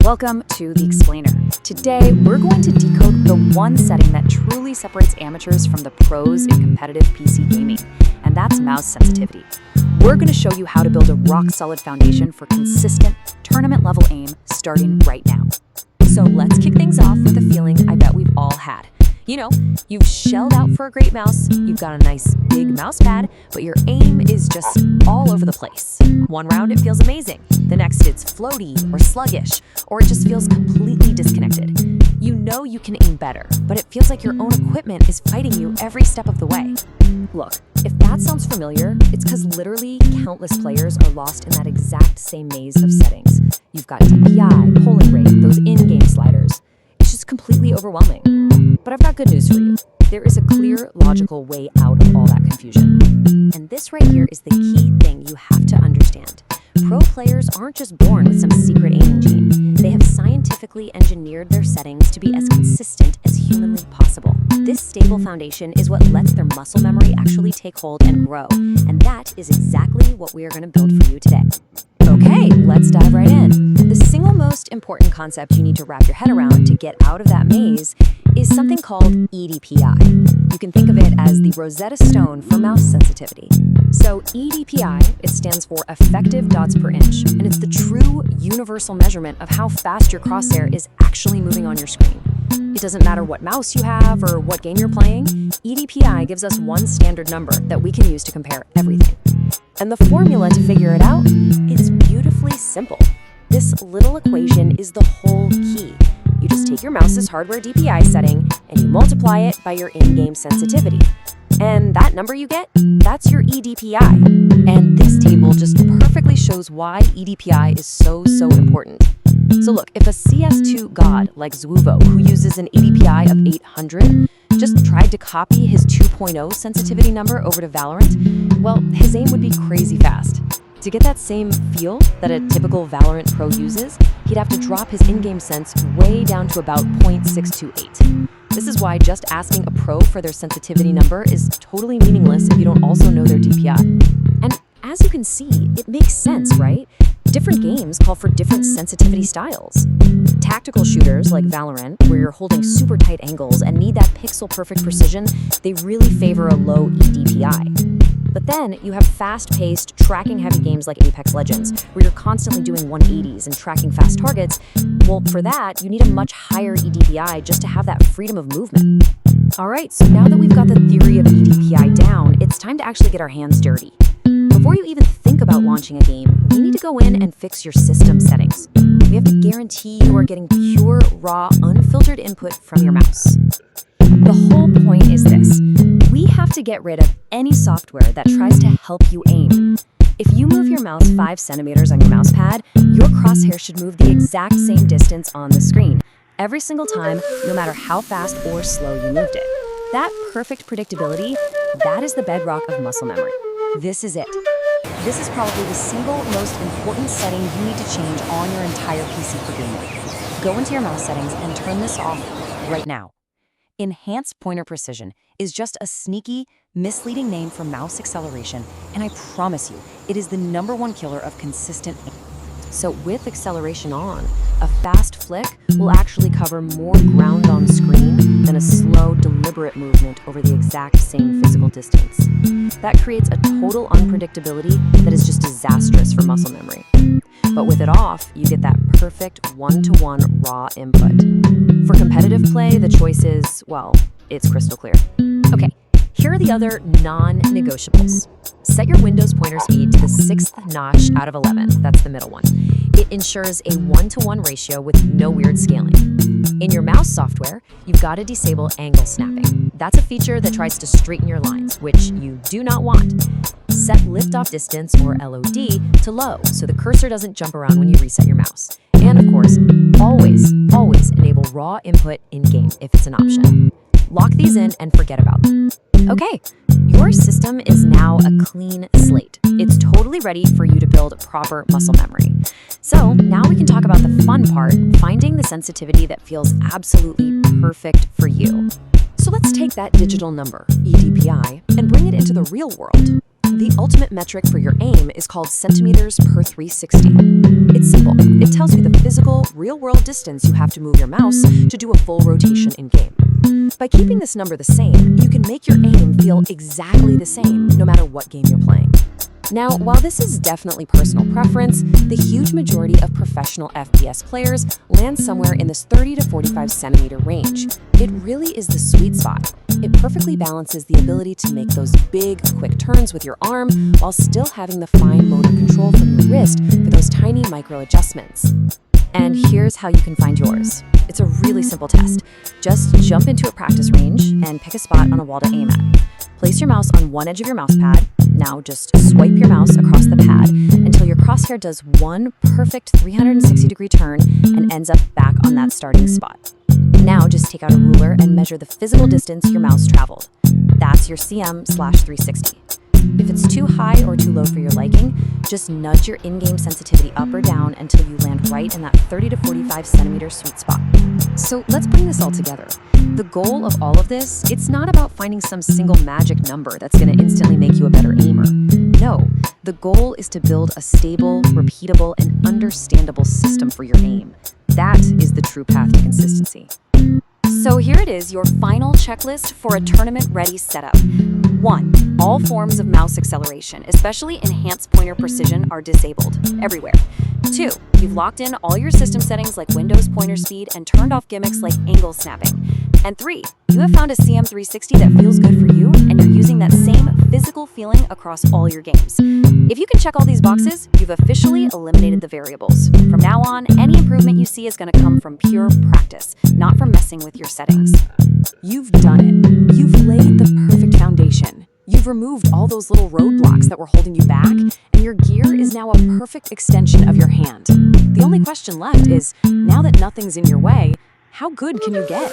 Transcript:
Welcome to The Explainer. Today, we're going to decode the one setting that truly separates amateurs from the pros in competitive PC gaming, and that's mouse sensitivity. We're going to show you how to build a rock-solid foundation for consistent, tournament-level aim starting right now. So let's kick things off with a feeling I bet we've all had. You know, you've shelled out for a great mouse, you've got a nice big mouse pad, but your aim is just all over the place. One round it feels amazing, the next it's floaty or sluggish, or it just feels completely disconnected. You know you can aim better, but it feels like your own equipment is fighting you every step of the way. Look, if that sounds familiar, it's because literally countless players are lost in that exact same maze of settings. You've got DPI, polling rate, those in-game sliders. It's just completely overwhelming. But I've got good news for you. There is a clear, logical way out of all that confusion. And this right here is the key thing you have to understand. Pro players aren't just born with some secret aiming gene. They have scientifically engineered their settings to be as consistent as humanly possible. This stable foundation is what lets their muscle memory actually take hold and grow. And that is exactly what we are going to build for you today. Okay, let's dive right in. The single most important concept you need to wrap your head around to get out of that maze is something called EDPI. You can think of it as the Rosetta Stone for mouse sensitivity. So EDPI, it stands for effective dots per inch, and it's the true universal measurement of how fast your crosshair is actually moving on your screen. It doesn't matter what mouse you have or what game you're playing, EDPI gives us one standard number that we can use to compare everything. And the formula to figure it out is beautifully simple. This little equation is the whole key. You just take your mouse's hardware DPI setting and you multiply it by your in-game sensitivity. And that number you get, that's your EDPI. And this table just perfectly shows why EDPI is so important. So look, if a CS2 god like Zwuvo, who uses an EDPI of 800, just tried to copy his 2.0 sensitivity number over to Valorant, well, his aim would be crazy fast. To get that same feel that a typical Valorant pro uses, he'd have to drop his in-game sense way down to about 0.628. This is why just asking a pro for their sensitivity number is totally meaningless if you don't also know their DPI. And as you can see, it makes sense, right? Different games call for different sensitivity styles. Tactical shooters like Valorant, where you're holding super tight angles and need that pixel-perfect precision, they really favor a low EDPI. But then you have fast-paced, tracking-heavy games like Apex Legends, where you're constantly doing 180s and tracking fast targets. Well, for that, you need a much higher EDPI just to have that freedom of movement. All right, so now that we've got the theory of EDPI down, it's time to actually get our hands dirty. Before you even think about launching a game, we need to go in and fix your system settings. We have to guarantee you are getting pure, raw, unfiltered input from your mouse. The whole point is this. We have to get rid of any software that tries to help you aim. If you move your mouse 5 centimeters on your mouse pad, your crosshair should move the exact same distance on the screen, every single time, no matter how fast or slow you moved it. That perfect predictability, that is the bedrock of muscle memory. This is it. This is probably the single most important setting you need to change on your entire PC for gaming. Go into your mouse settings and turn this off right now. Enhanced pointer precision is just a sneaky, misleading name for mouse acceleration, and I promise you, it is the #1 killer of consistent aim. So with acceleration on, a fast flick will actually cover more ground on screen than a slow, deliberate movement over the exact same physical distance. That creates a total unpredictability that is just disastrous for muscle memory. But with it off, you get that perfect one-to-one raw input. For competitive play, the choice is, well, it's crystal clear. Okay, here are the other non-negotiables. Set your Windows pointer speed to the 6th notch out of 11. That's the middle one. It ensures a 1-to-1 ratio with no weird scaling. In your mouse software, you've got to disable angle snapping. That's a feature that tries to straighten your lines, which you do not want. Set liftoff distance, or LOD, to low so the cursor doesn't jump around when you reset your mouse. And of course, always enable raw input in-game if it's an option. Lock these in and forget about them. Okay, your system is now a clean slate. It's totally ready for you to build proper muscle memory. So now we can talk about the fun part, finding the sensitivity that feels absolutely perfect for you. So let's take that digital number, EDPI, and bring it into the real world. The ultimate metric for your aim is called centimeters per 360. It's simple. It tells you the physical, real-world distance you have to move your mouse to do a full rotation in-game. By keeping this number the same, you can make your aim feel exactly the same no matter what game you're playing. Now, while this is definitely personal preference, the huge majority of professional FPS players land somewhere in this 30 to 45 centimeter range. It really is the sweet spot. It perfectly balances the ability to make those big, quick turns with your arm while still having the fine motor control from your wrist for those tiny micro adjustments. And here's how you can find yours. It's a really simple test. Just jump into a practice range and pick a spot on a wall to aim at. Place your mouse on one edge of your mouse pad. Now just swipe your mouse across the pad until your crosshair does one perfect 360-degree turn and ends up back on that starting spot. Now just take out a ruler and measure the physical distance your mouse traveled. That's your cm/360. If it's too high or too low for your liking, just nudge your in-game sensitivity up or down until you land right in that 30 to 45 centimeter sweet spot. So let's bring this all together. The goal of all of this, it's not about finding some single magic number that's going to instantly make you a better aimer. No, the goal is to build a stable, repeatable, and understandable system for your aim. That is the true path to consistency. So here it is, your final checklist for a tournament-ready setup. 1. All forms of mouse acceleration, especially enhanced pointer precision, are disabled everywhere. 2. You've locked in all your system settings like Windows pointer speed and turned off gimmicks like angle snapping. And 3. You have found a CM360 that feels good for you, and you're using that same physical feeling across all your games. If you can check all these boxes, you've officially eliminated the variables. From now on, any improvement you see is going to come from pure practice, not from messing with your settings. You've done it. You've laid the perfect foundation. You've removed all those little roadblocks that were holding you back, and your gear is now a perfect extension of your hand. The only question left is, now that nothing's in your way, how good can you get?